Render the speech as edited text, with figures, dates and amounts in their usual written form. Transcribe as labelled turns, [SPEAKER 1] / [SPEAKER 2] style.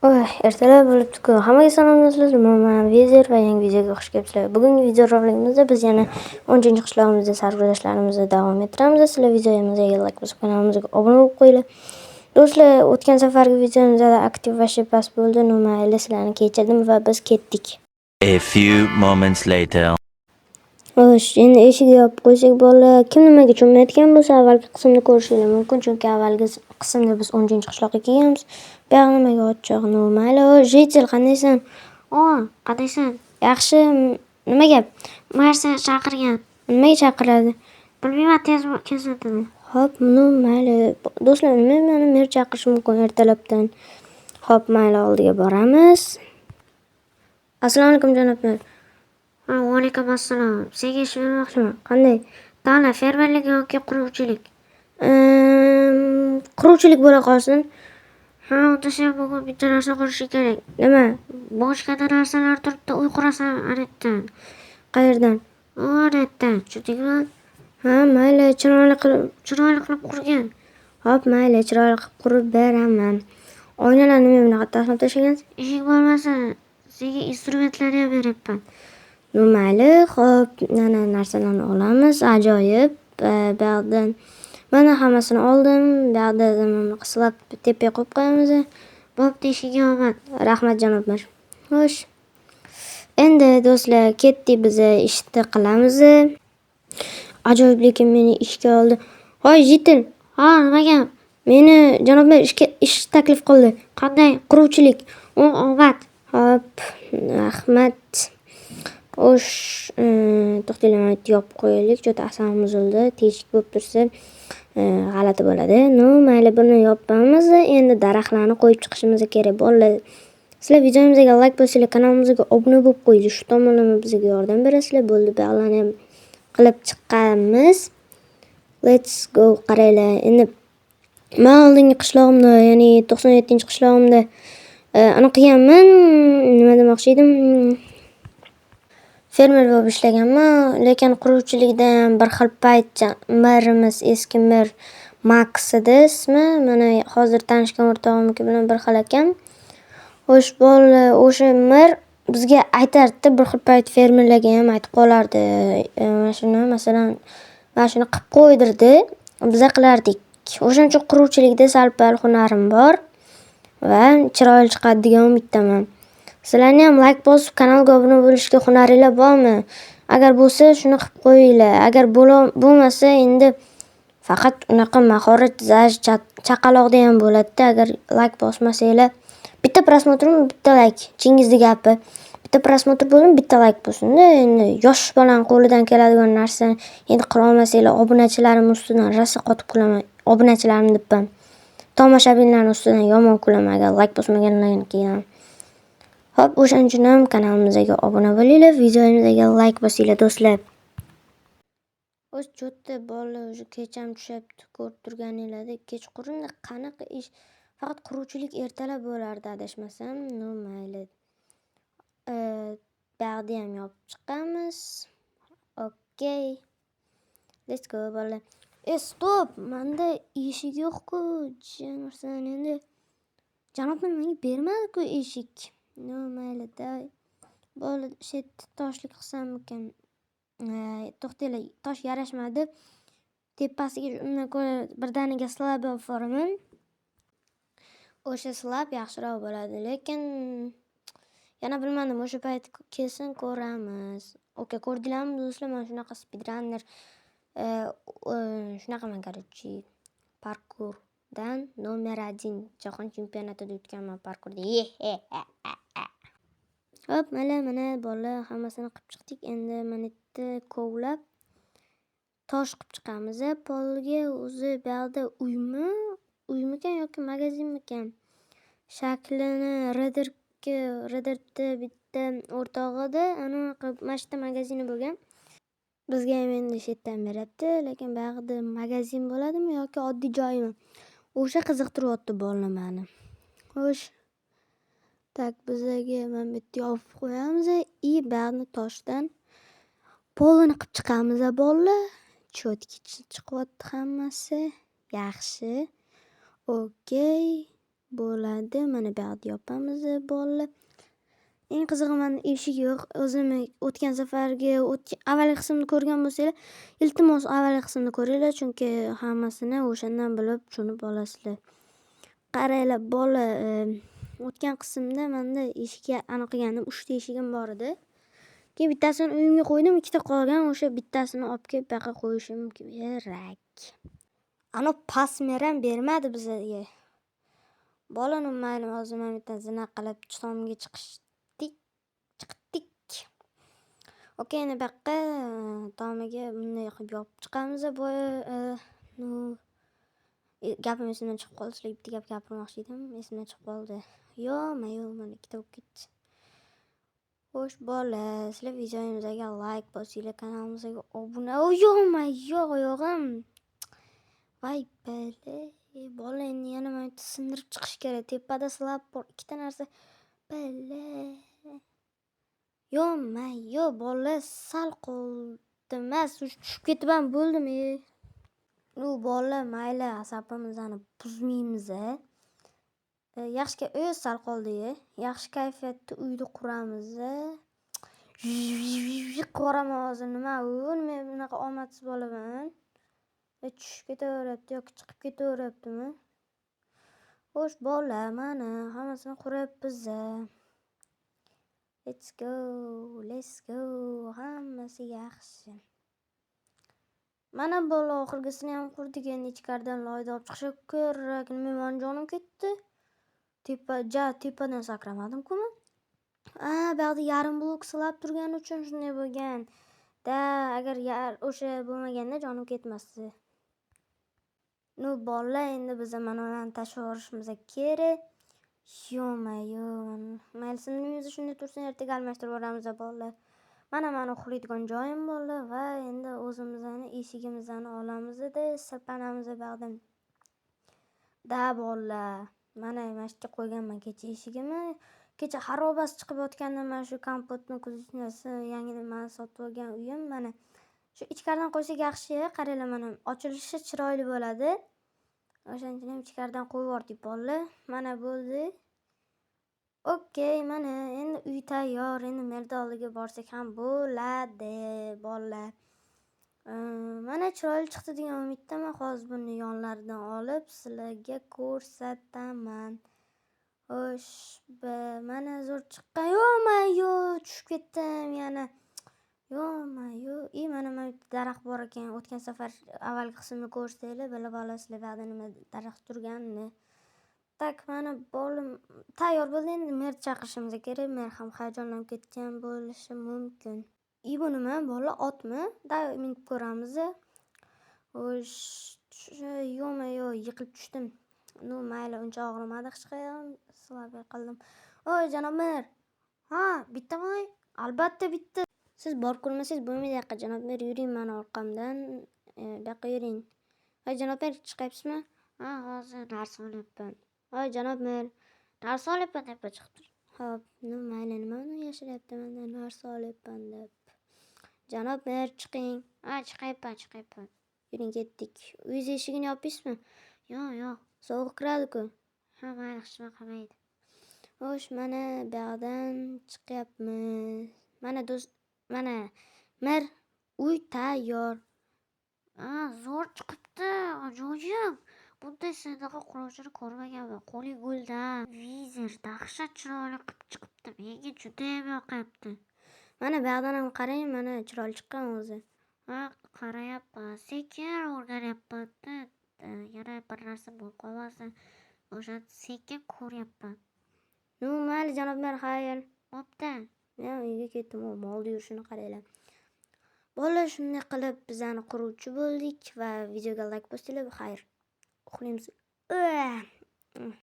[SPEAKER 1] Ertalab bo'libdi-ku. Hammaga salom do'stlar. Men Vezer va yangi videoga xush kelibsizlar. Bugungi video roligimizda biz yana 10-qishlog'imizda sarguzashtlarimizni davom ettiramiz. Sizlar videomizga like bosib kanalimizga obuna bo'lib qo'yinglar. Do'stlar, o'tgan safargi videomizda aktiv va past bo'ldi. Mayli, sizlarni kechirdim va biz ketdik.
[SPEAKER 2] A few moments later.
[SPEAKER 1] Endi eshikni yopib qo'ysak bolalar kim nimaga cho'mayotgan bo'lsa avvalgi qismni ko'rishingiz mumkin, chunki avvalgi qismda biz 10-qishloqqa kelganmiz. Bu yoq nimaga ochiq? Mayli, Jitel qandaysan?
[SPEAKER 3] Qandaysan?
[SPEAKER 1] Yaxshi. Nima gap?
[SPEAKER 3] Mer seni chaqirgan.
[SPEAKER 1] Nimaga chaqiradi?
[SPEAKER 3] Bilmayman, tez kelsin.
[SPEAKER 1] Xo'p, mayli. Do'stlar, meni mer chaqirish mumkin ertalabdan. Xo'p, mayli, oldiga boramiz. Assalomu alaykum janob mer.
[SPEAKER 3] Va alaykum assalom. Senga ish bermoqchiman.
[SPEAKER 1] Qanday?
[SPEAKER 3] Davlat fermerlik yoki quruvchilik?
[SPEAKER 1] Quruvchilik bo'la qolsin.
[SPEAKER 3] Unda sen bugun bitta narsa qilishi kerak.
[SPEAKER 1] Nima?
[SPEAKER 3] Boshqa narsalar turibdi, uy qurasan anetdan.
[SPEAKER 1] Qayerdan?
[SPEAKER 3] Anetdan, tushundingmi?
[SPEAKER 1] Mayli, chiroyli
[SPEAKER 3] qilib qurgan.
[SPEAKER 1] Xo'p, mayli, chiroyli qilib qurib beraman. Oynalarni nima bunaqa tashlab tashlagansiz?
[SPEAKER 3] Eshik bo'lmasa, senga instrumentlarni ham beryapman.
[SPEAKER 1] Mayli, xo'p, narsalarni olamiz. Ajoyib. Buyerdan mana hammasini oldim. Buyerda qishlab tepaga qo'yib qo'yamiz.
[SPEAKER 3] Bo'pti, ishiga omad.
[SPEAKER 1] Rahmat janob mer. Xo'sh. Endi do'stlar, ketdik biz ishni qilamiz. Ajoyib, lekin meni ishga oldi. Hoy, Jitil.
[SPEAKER 3] Nima gap?
[SPEAKER 1] Meni janob mer ish taklif qildi.
[SPEAKER 3] Qanday?
[SPEAKER 1] Quruvchilik.
[SPEAKER 3] Omad.
[SPEAKER 1] Xo'p, rahmat. To'xtanglar, yopib qo'yaylik. Juda asabimiz bo'ldi. Teshik bo'lib tursa, g'alati bo'ladi. Mayli, buni yopamiz. Endi daraxtlarni qo'yib chiqishimiz kerak. Bolalar, sizlar videomizga like bosinglar, kanalimizga obuna bo'lib qo'yinglar. Shu tomonlama bizga yordam berasizlar. Bo'ldi, bog'larni ham qilib chiqamiz. Let's go. Qaranglar. Endi men oldingi qishlog'imda, ya'ni 97-qishlog'imda qilganman. Nima demoqchi edim? Fermer bo'lib ishlaganman, lekin quruvchilikda ham bir xil payt merimiz, eski mer Max edi ismi. Mana hozir tanishgan o'rtog'imniki bilan bir xil ekan. Xo'sh, bolalar, o'sha mer bizga aytardi, bir xil payt fermerlarga ham aytib qolardi. Masalan, mana shuni qilib qo'ydirdi, biz qilardik. O'shaning uchun quruvchilikda sal-pal hunarim bor va chiroyli chiqadi degan umiddaman. Sizlarni ham like bosib, kanalga obuna bo'lishga hunaringlar bormi? Agar bo'lsa, shuni qilib qo'yinglar. Agar bo'lmasa, endi faqat unaqa mahorat chaqaloqda ham bo'ladi. Agar like bosmasanglar, bitta prosmotrmi, bitta like. Chingizni gapi. Bitta prosmotr bo'lsin, bitta like bo'lsin-da. Endi yosh bolaning qo'lidan keladigan narsani endi qila olmasanglar, obunachilarim ustidan rosa qotib kulaman. Obunachilarim debman. Tomoshabinlarning ustidan yomon kulaman agar like bosmaganlarni keyin. Hop, o'shaning uchun ham kanalimizga obuna bo'linglar, videomizga like bosinglar do'stlar. O'z cho'tda bolalar o'sha kecham tushyapti, ko'rib turganinglarda kechqurun qanaqa ish? Faqat quruvchilik ertalab bo'lardi adashmasam. Mayli. Bog'ni ham yopib chiqamiz. Okay. Let's go bolalar. Stop, menda eshik yo'q-ku. Janursan endi. Janob menga bermadi-ku eshik. Mayli, day. Bola toshlik qilsam-mikan? To'xtanglar, tosh yarashmadi. Tepasiga undan ko'ra birdaniga slab olib boraman. O'sha slab yaxshiroq bo'ladi, lekin yana bilmadim, o'sha payt kelsin ko'ramiz. Okay, ko'rdinglarmi do'stlar? Men shunaqa speedrunner shunaqaman, короче. Parkurdan nomer 1 jahon chempionatida o'tganman parkurda. Hop, mana bolalar hammasini qilib chiqdik. Endi mana bitta kovlab tosh qilib chiqamiz. Polga o'zi bu yerda uymikan yoki magazinmikan? Shaklini Redditda bitta o'rtog'ida mana shu magazini bo'lgan. Bizga ham endi shetdan beryapti, lekin bu yerda magazin bo'ladimi yoki oddiy joymi? O'sha qiziqtiryapti bolalar meni. Xo'sh. Tak, bizga mana bu yerda yopib qo'yamiz. Barni toshdan polini qilib chiqamiz bolalar. Chotki chiqyapti hammasi. Yaxshi. Okay. bo'ladi. Mana bu yerda yopamiz bolalar. Eng qizig'i mana eshigi yo'q. O'zim o'tgan safargi avvalgi qismni ko'rgan bo'lsanglar, iltimos avvalgi qismni ko'ringlar, chunki hammasini o'shandan bilib tushunib olasizlar. Qaranglar bola, o'tgan qismda menda eshikga aniq qilganim 3 ta eshigim bor edi. Keyin bittasini uyimga qo'ydim, 2 ta qolgan, o'sha bittasini olib kelib bu yoqqa qo'yishim kerak. Ana pasmer ham bermadi bizga. Bolani mayli hozir men bitta zina qilib tomga chiqdik. Okey, endi bu yoqqa tomiga bunday qilib yopib chiqamiz. Gapim esimdan chiqib qoldi. Sizlarga bitta gap gapirmoqchi edim, esimdan chiqib qoldi. Yo-mayo, mana ikkita bo'lib ketdi. Xo'sh, bola, sizlar videomizga like bosinglar, kanalimizga obuna. Yo-mayo, oyog'im. Voy bala, bola endi yana men sindirib chiqish kerak. Tepada slab bor, ikkita narsa. Bala. Yo-mayo, bola sal qoldi emas, tushib ketib ham bo'ldim. Bola, mayli, asabimizni buzmaymiz. Yaxshi o'z sal qoldi. Yaxshi kayfiyatda uyni quramiz. Qo'rama hozir nima u? Men bunaqa omadsiz bo'laman. Tushib ketaveryapti yoki chiqib ketaveryaptimi? Xo'sh, bola, mana hammasini quryapmiz. Let's go. Hammasi yaxshi. Mana bola oxirgisini ham qurdik. Endi ichkaridan loyda olib chiqish kerak. Nima jonim ketdi? Tepadan sakramadim-ku men. Bu yerda yarim blok slab turgani uchun shunday bo'lgan. Agar o'sha bo'lmaganda jonim ketmasdi. Bola, endi biz mana ularni tashlab yuborishimiz kerak. Yo-mayo. Mayli, singlimizni shunday tursin, ertaga almashtirib yuboramiz bola. Mana uxlaydigan joyim bo'ldi va endi o'zimizni eshigimizni olamiz-da, sirpanamiz bu yerdan. Bola. Mana yerga qo'yganman kecha eshigimni. Kecha xarobasi chiqib yotganda mana shu kompotni kuzinasi yangidan men sotib olgan uyim. Mana shu ichkaridan qo'ysak yaxshi, qaranglar, mana ochilishi chiroyli bo'ladi. O'shaning uchun ham ichkaridan qo'yib yubordik bola. Mana bo'ldi. Okey, mana endi uy tayyor. Endi merda oldiga borsak ham bo'ladi bola. Mana chiroyli chiqdi degan umiddaman. Hozir buni yonlaridan olib sizlarga ko'rsataman. Xo'sh, mana zo'r chiqqan. Yo-mayo, tushib ketdim yana. Yo-mayo. Mana bitta daraxt bor ekan. O'tgan safar avvalgi qismni ko'rsanglar, bilib olasizlar bu yerda nima daraxt turganini. Mana bolam tayyor bo'ldi. Endi mer chaqirishimiz kerak. Mer ham hayajonlanib ketgan bo'lishi mumkin. Bu nima? Bola otmi? Minib ko'ramiz. Xo'sh, yo-mayo, yiqilib tushdim. Mayli, uncha og'rimadi, hech qayam slab qildim. Oy, janob mer. Bittami? Albatta bitta. Siz borib ko'rmasangiz bo'lmaydi yoqqa, janob mer. Yuring mana orqamdan. Bu yoqqa yuring. Ay, janob mer, chiqyapsizmi?
[SPEAKER 3] Hozir dars olyapman.
[SPEAKER 1] Ay, janob mer,
[SPEAKER 3] Dars olyapman deb chiqdi.
[SPEAKER 1] Xo'p, mayli, nima uni yashiryapti mendan dars olyapman deb. Janob mer, chiqing.
[SPEAKER 3] Chiqayapman.
[SPEAKER 1] Yuring, ketdik. Uy eshigini yopingizmi?
[SPEAKER 3] Yo'q.
[SPEAKER 1] Sovuq kiradi-ku.
[SPEAKER 3] Mayli, hech nima qilmaydi.
[SPEAKER 1] Xo'sh, mana bu yerdan chiqyapmiz. Mana mer, uy tayyor.
[SPEAKER 3] Zo'r chiqibdi, ajoyib. Bunday sanaqa quruvchini ko'rmaganman. Qo'li guldan, vizir, dahshat chiroyli qilib chiqibdi. Menga juda ham yoqyapti.
[SPEAKER 1] Mana bu yerdan ham qarang, mana chiroyli chiqqan o'zi.
[SPEAKER 3] Qarayapman, sekin o'rganyapman-da. Yana bir narsa bo'lib qolmasin. O'sha sekin ko'ryapman.
[SPEAKER 1] Mayli, janob mer, xayr.
[SPEAKER 3] Bo'pti.
[SPEAKER 1] Men uyga ketdim, molda yurishini qaranglar. Bola, shunday qilib bizani quruvchi bo'ldik va videoga like bosinglar. Xayr. Uxlaymiz.